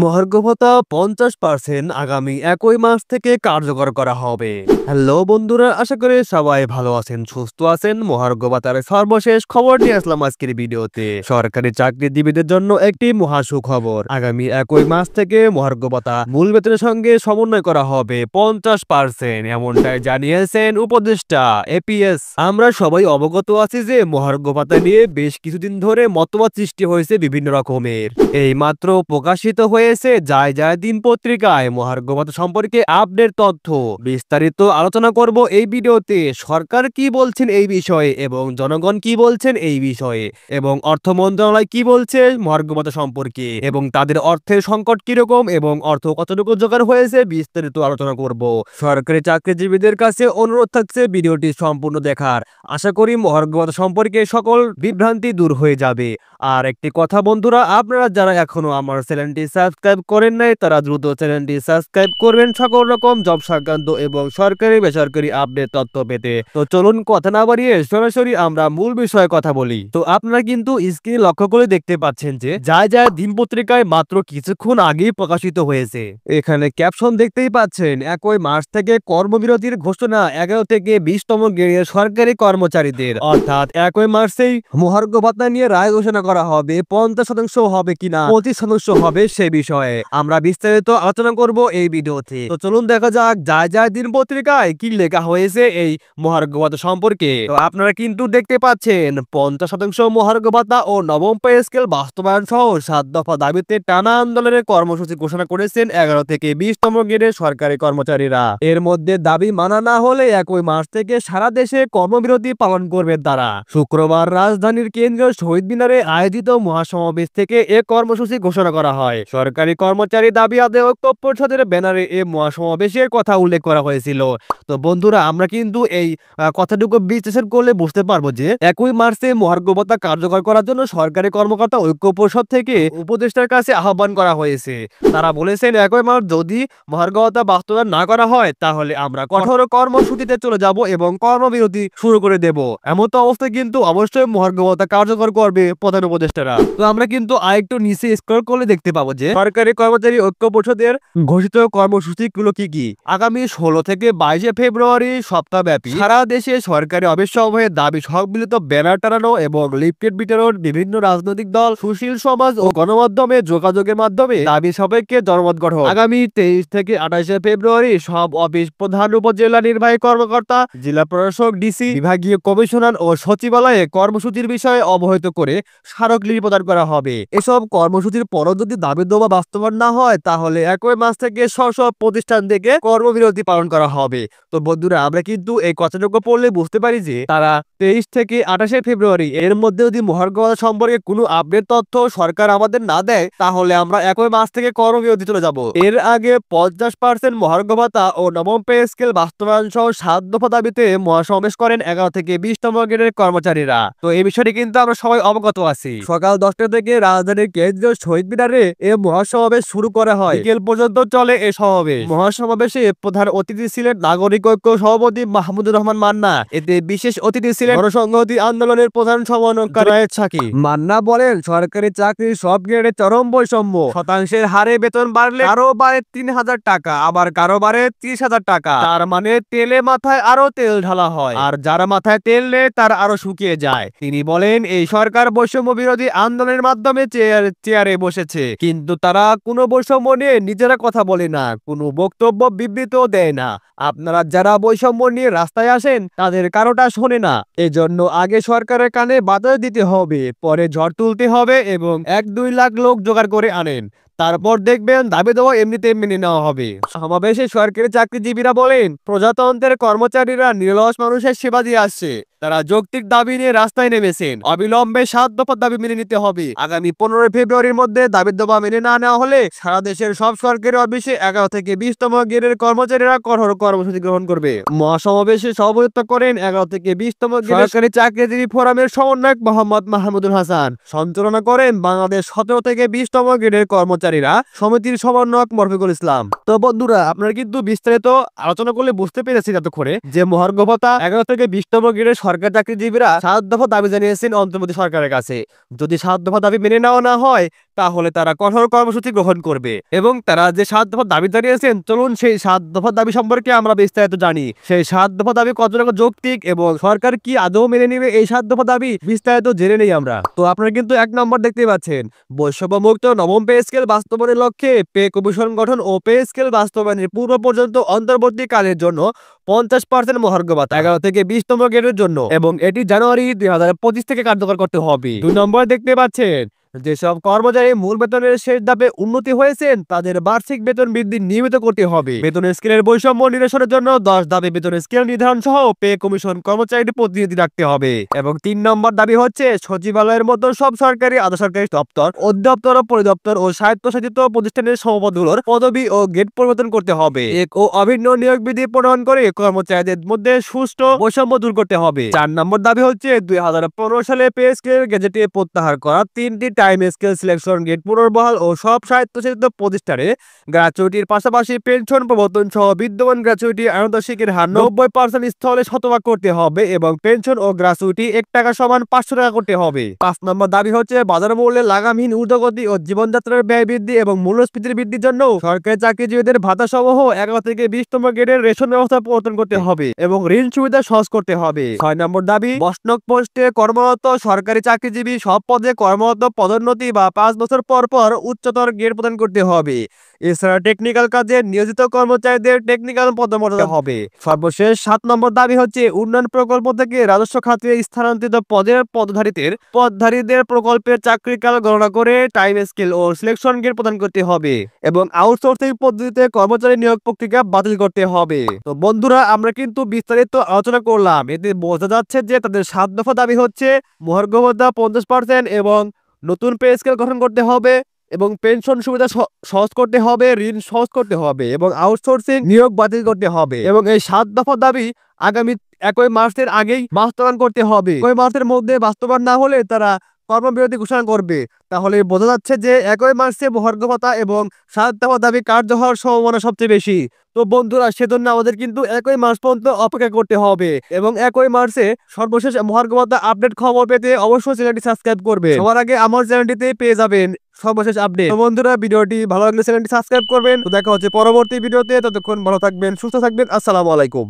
মহার্ঘ ভাতা 50% আগামী 1 মাস থেকে কার্যকর করা হবে। হ্যালো বন্ধুরা, আশা করি সবাই ভালো আছেন, সুস্থ আছেন। মহার্ঘ ভাতার সর্বশেষ খবর নিয়ে আসলাম আজকের ভিডিওতে। সরকারি চাকরিজীবীদের জন্য একটি মহা সুখবর। আগামী 1 মাস থেকে মহার্ঘ ভাতা মূল বেতনের সঙ্গে সমন্বয় করা হবে 50%, এমনটাই জানিয়েছেন উপদেষ্টা এপিএস। আমরা সবাই অবগত আছি যে মহার্ঘ ভাতা নিয়ে বেশ কিছুদিন ধরে মতবাদ সৃষ্টি হয়েছে বিভিন্ন রকমের। এই মাত্র প্রকাশিত হয়েছে যায় যায় দিন পত্রিকায় মহার্ঘ ভাতা সম্পর্কে আপডেট তথ্য। বিস্তারিত আলোচনা করব এই ভিডিওতে। সরকার কি বলছেন এই বিষয়ে এবং জনগণ কি বলছেন এই বিষয়ে, এবং অর্থ মন্ত্রণালয় কি বলছে মহার্ঘ ভাতা সম্পর্কে, এবং তাদের অর্থের সংকট কিরকম এবং অর্থ কতটুকু জোগাড় হয়েছে, বিস্তারিত আলোচনা করব। সরকারি চাকরিজীবীদের কাছে অনুরোধ থাকছে ভিডিওটি সম্পূর্ণ দেখার। আশা করি মহার্ঘ ভাতা সম্পর্কে সকল বিভ্রান্তি দূর হয়ে যাবে। আর একটি কথা বন্ধুরা, আপনারা যারা এখনো আমার চ্যানেলটি সাবস্ক্রাইব করেন নাই তারা দ্রুত চ্যানেলটি সাবস্ক্রাইব করবেন সকল রকম জব সংক্রান্ত এবং সরকারি বেসরকারি আপডেট তথ্য পেতে। তো চলুন কথা না বাড়িয়ে সরাসরি আমরা মূল বিষয়ে কথা বলি। তো আপনারা কিন্তু স্ক্রিনে লক্ষ্য করে দেখতে পাচ্ছেন যে যায় যায় দিন পত্রিকায় মাত্র কিছুক্ষণ আগেই প্রকাশিত হয়েছে। এখানে ক্যাপশন দেখতেই পাচ্ছেন, 1 মার্চ থেকে কর্মবিরতির ঘোষণা 11 থেকে 20তম গ্রেডের সরকারি কর্মচারীদের। অর্থাৎ 1 মার্চেই মহার্ঘ ভাতা নিয়ে রায় ঘোষণা করা হবে। 50% হবে কিনা 25% হবে সে বিষয়ে আমরা বিস্তারিত আলোচনা করব এই ভিডিওতে। তো চলুন দেখা যাক যায় যায় দিন পত্রিকায় কি লেখা হয়েছে এই মহার্ঘ ভাতা সম্পর্কে। তো আপনারা কিন্তু দেখতে পাচ্ছেন 50% মহার্ঘ ভাতা ও নবম পে স্কেল বাস্তবায়ন সহ 7 দফা দাবিতে টানা আন্দোলনের কর্মসূচি ঘোষণা করেছেন 11 থেকে 20তম গ্রেডের সরকারি কর্মচারীরা। এর মধ্যে দাবি মানা না হলে 1 মার্চ থেকে সারা দেশে কর্মবিরতি পালন করবে তারা। শুক্রবার রাজধানীর কেন্দ্রীয় শহীদ মিনারে আয়োজিত মহাসমাবেশ থেকে এ কর্মসূচি ঘোষণা করা হয়। সরকারি কর্মচারী দাবি আদায় ঐক্য পরিষদের ব্যানারে এ মহাসমাবেশের কথা উল্লেখ করা হয়েছিল। তো বন্ধুরা, আমরা কিন্তু এই কথাটুকু বিশ্লেষণ করলে বুঝতে পারবো যে 1 মার্চে মহার্ঘ ভাতা কার্যকর করার জন্য সরকারি কর্মকর্তা ঐক্য পরিষদ থেকে উপদেষ্টার কাছে আহ্বান করা হয়েছে। তারা বলেছেন 1 মার্চ যদি মহার্ঘ ভাতা বাস্তবায়ন না করা হয় তাহলে আমরা কঠোর কর্মসূচিতে চলে যাব এবং কর্মবিরতি শুরু করে দেব। এমন তো অবস্থায় কিন্তু অবশ্যই মহার্ঘ ভাতা কার্যকর করবে প্রধান উপদেষ্টারা। তো আমরা কিন্তু আরেকটু নিচে স্ক্রল করলে দেখতে পাবো যে সরকারি কর্মচারী ঐক্য পরিষদের ঘোষিত কর্মসূচিগুলো কি কি। আগামী 16 থেকে 22 ফেব্রুয়ারি সপ্তাহব্যাপী সারা দেশে সরকারি অফিস সমূহে দাবি সম্মিলিত ব্যানার টানানো এবং লিফলেট বিতরণ, বিভিন্ন রাজনৈতিক দল, সুশীল সমাজ ও গণমাধ্যমে যোগাযোগের মাধ্যমে দাবি সাপেক্ষে জনমত গঠন। আগামী 23 থেকে 28 ফেব্রুয়ারি সব অফিস প্রধান উপজেলা নির্বাহী কর্মকর্তা, জেলা প্রশাসক, ডিসি, বিভাগীয় কমিশনার ও সচিবালয়ে কর্মসূচির বিষয়ে অবহিত করে স্মারকলিপি প্রদান করা হবে। এসব কর্মসূচির পরও যদি দাবি দেওয়া বাস্তবায়ন না হয় তাহলে 1 মাস থেকে সব প্রতিষ্ঠান থেকে কর্মবিরতি পালন করা হবে। তো বন্ধুরা, আমরা কিন্তু এই কথাটুকু পড়লে বুঝতে পারি যে তারা 23 থেকে 28 ফেব্রুয়ারি এর মধ্যে যদি মহার্ঘ ভাতা সম্পর্কে কোনো আপডেট তথ্য সরকার আমাদের না দেয় তাহলে আমরা 1 মাস থেকে কর্মবিরতি চলে যাব। এর আগে 50% মহার্ঘ ভাতা ও নবম পে স্কেল বাস্তবায়ন সহ 7 দফা দাবিতে মহাসমাবেশ করেন 11 থেকে 20তম গ্রেডের কর্মচারীরা। তো এই বিষয়টি কিন্তু আমরা সবাই অবগত আছি। সকাল 10টা থেকে রাজধানীর কেন্দ্রীয় শহীদ মিনারে এ মহাসমাবেশ শুরু করা হয়। বিকেল পর্যন্ত চলে এ সমাবেশ। মহাসমাবেশে প্রধান অতিথি ছিলেন নাগরিক ঐক্য সভাপতি মাহমুদুর রহমান মান্না। এতে বিশেষ অতিথি ছিলেন গণসংহতি আন্দোলনের প্রধান সমন্বয়কারী জুনায়েদ সাকি। মান্না বলেন, সরকারি চাকরির সব গ্রেডে চরম বৈষম্য। শতাংশের হারে বেতন বাড়লে কারো বাড়ে 3000 টাকা, আবার কারো বাড়ে 30,000 টাকা। তার মানে তেলে মাথায় আরো তেল ঢালা হয়, আর যারা মাথায় তেল নেয় তার আরো শুকিয়ে যায়। তিনি বলেন, এই সরকার বৈষম্য বিরোধী আন্দোলনের মাধ্যমে চেয়ারে বসেছে, কিন্তু তারা কোনো বৈষম্য নিয়ে নিজেরা কথা বলে না, কোনো বক্তব্য বিবৃত দেয় না। আপনারা যারা বৈষম্য নিয়ে রাস্তায় আসেন তাদের কারোটা শোনে না। এজন্য আগে সরকারের কানে বাতাস দিতে হবে, পরে ঝড় তুলতে হবে এবং 1-2 লাখ লোক জোগাড় করে আনেন, তারপর দেখবেন দাবি দেওয়া এমনিতে মেনে নেওয়া হবে। সমাবেশে সরকারি চাকরিজীবীরা বলেন, প্রজাতন্ত্রের কর্মচারীরা নিরলস মানুষের সেবা দিয়ে আসছে। তারা যৌক্তিক দাবি নিয়ে রাস্তায় নেমেছেন। অবিলম্বে 7 দফা দাবি মেনে নিতে হবে। আগামী 15 ফেব্রুয়ারির মধ্যে দাবি দেওয়া মেনে না নেওয়া হলে সারা দেশের সব সরকারি অফিসে 11 থেকে 20তম গ্রেডের কর্মচারীরা কঠোর কর্মসূচি গ্রহণ করবে। মহাসমাবেশে সভাপতিত্ব করেন 11 থেকে 20তম গ্রেডের সরকারি চাকরিজীবী ফোরামের সমন্বয়ক মোহাম্মদ মাহমুদুল হাসান। সঞ্চালনা করেন বাংলাদেশ 17 থেকে 20তম গ্রেডের কর্মচারী কর্মচারীরা সমিতির সমন্বয়ক মরফিকুল ইসলাম। তো বন্ধুরা, আপনারা কিন্তু বিস্তারিত আলোচনা করলে বুঝতে পেরেছি এতক্ষণে যে মহার্ঘ ভাতা 11 থেকে 20তম গ্রেডের সরকারি চাকরিজীবীরা 7 দফা দাবি জানিয়েছেন অন্তর্বর্তী সরকারের কাছে। যদি 7 দফা দাবি মেনে নেওয়া না হয় তাহলে তারা কঠোর কর্মসূচি গ্রহণ করবে। এবং তারা যে 7 দফা দাবি জানিয়েছেন, চলুন সেই 7 দফা দাবি সম্পর্কে আমরা বিস্তারিত জানি। সেই 7 দফা দাবি কতটা যৌক্তিক এবং সরকার কি আদৌ মেনে নেবে এই 7 দফা দাবি বিস্তারিত জেনে নেই আমরা। তো আপনারা কিন্তু 1 নম্বর দেখতে পাচ্ছেন, বৈষম্যমুক্ত নবম পে স্কেল বাস্তবায়নের লক্ষ্যে পে কমিশন গঠন ও পে স্কেল বাস্তবায়নের পূর্ব পর্যন্ত অন্তর্বর্তীকালের জন্য 50% মহার্ঘ ভাতা 11 থেকে 20তম গ্রেডের জন্য, এবং এটি জানুয়ারি 2025 থেকে কার্যকর করতে হবে। 2 নম্বর দেখতে পাচ্ছেন, যেসব কর্মচারী মূল বেতনের শেষ ধাপে উন্নতি হয়েছেন তাদের বার্ষিক বেতন বৃদ্ধি নিয়মিত করতে হবে। বেতন স্কেলের বৈষম্য নিরসনের জন্য 10 ধাপে বেতন স্কেল নির্ধারণ সহ পে কমিশন কর্মচারীদের প্রতিনিধি রাখতে হবে। এবং 3 নম্বর দাবি হচ্ছে, সচিবালয়ের মতো সব সরকারি আধা সরকারি দপ্তর, অধিদপ্তর ও পরিদপ্তর ও স্বায়ত্তশাসিত প্রতিষ্ঠানের সমপদগুলোর পদবি ও গ্রেড পরিবর্তন করতে হবে। এক ও অভিন্ন নিয়োগ বিধি প্রণয়ন করে কর্মচারীদের মধ্যে সুষ্ঠু বৈষম্য দূর করতে হবে। 4 নম্বর দাবি হচ্ছে, 2015 সালে পে স্কেল গেজেটে প্রত্যাহার করা 3টি টাইম স্কেল সিলেকশন গেট পুনর্বহাল ও সব স্বায়ত্তশাসিত প্রতিষ্ঠানে গ্র্যাচুইটির পাশাপাশি পেনশন প্রবর্তন সহ বিদ্যমান গ্র্যাচুইটি আনুদাসিকের হার 90% স্থলে শতভাগ করতে হবে এবং পেনশন ও গ্র্যাচুইটি 1 টাকা সমান 500 টাকা করতে হবে। 5 নম্বর দাবি হচ্ছে, বাজার মূল্যে লাগামহীন ঊর্ধ্বগতি ও জীবনযাত্রার ব্যয় বৃদ্ধি এবং মূল্যস্ফীতির বৃদ্ধির জন্য সরকারি চাকরিজীবীদের ভাতা সমূহ 11 থেকে 20তম গ্রেডের রেশন ব্যবস্থা প্রবর্তন করতে হবে এবং ঋণ সুবিধা সহজ করতে হবে। 6 নম্বর দাবি, বসনক পোস্টে কর্মরত সরকারি চাকরিজীবী সব পদে কর্মরত পদোন্নতি বা 5 বছর পর পর উচ্চতর গ্রেড প্রদান করতে হবে। এছাড়া টেকনিক্যাল কাজে নিয়োজিত কর্মচারীদের টেকনিক্যাল পদমর্যাদা হবে। সর্বশেষ 7 নম্বর দাবি হচ্ছে, উন্নয়ন প্রকল্প থেকে রাজস্ব খাতে স্থানান্তরিত পদের পদধারীদের প্রকল্পের চাকরিকাল গণনা করে টাইম স্কেল ও সিলেকশন গ্রেড প্রদান করতে হবে এবং আউটসোর্সিং পদ্ধতিতে কর্মচারী নিয়োগ প্রক্রিয়া বাতিল করতে হবে। তো বন্ধুরা, আমরা কিন্তু বিস্তারিত আলোচনা করলাম। এতে বোঝা যাচ্ছে যে তাদের 7 দফা দাবি হচ্ছে মহার্ঘ ভাতা 50% এবং নতুন পে স্কেল গঠন করতে হবে এবং পেনশন সুবিধা সহজ করতে হবে, ঋণ সহজ করতে হবে এবং আউটসোর্সিং নিয়োগ বাতিল করতে হবে। এবং এই 7 দফা দাবি আগামী 1 মার্চের আগেই বাস্তবায়ন করতে হবে। 1 মার্চের মধ্যে বাস্তবায়ন না হলে তারা কর্মবিরতি ঘোষণা করবে। তাহলে বোঝা যাচ্ছে যে 1 মার্চে মহার্ঘ ভাতা এবং 7 দফা দাবি কার্য হওয়ার সম্ভাবনা সবচেয়ে বেশি। তো বন্ধুরা, সেজন্য আমাদের কিন্তু 1 মার্চ পর্যন্ত অপেক্ষা করতে হবে এবং 1 মার্চে সর্বশেষ মহার্ঘ ভাতা আপডেট খবর পেতে অবশ্যই চ্যানেলটি সাবস্ক্রাইব করবে। সবার আগে আমার চ্যানেলটিতে পেয়ে যাবেন সর্বশেষ আপডেট। তো বন্ধুরা, ভিডিওটি ভালো লাগলে চ্যানেলটি সাবস্ক্রাইব করবেন। তো দেখা হচ্ছে পরবর্তী ভিডিওতে। ততক্ষণ ভালো থাকবেন, সুস্থ থাকবেন। আসসালামু আলাইকুম।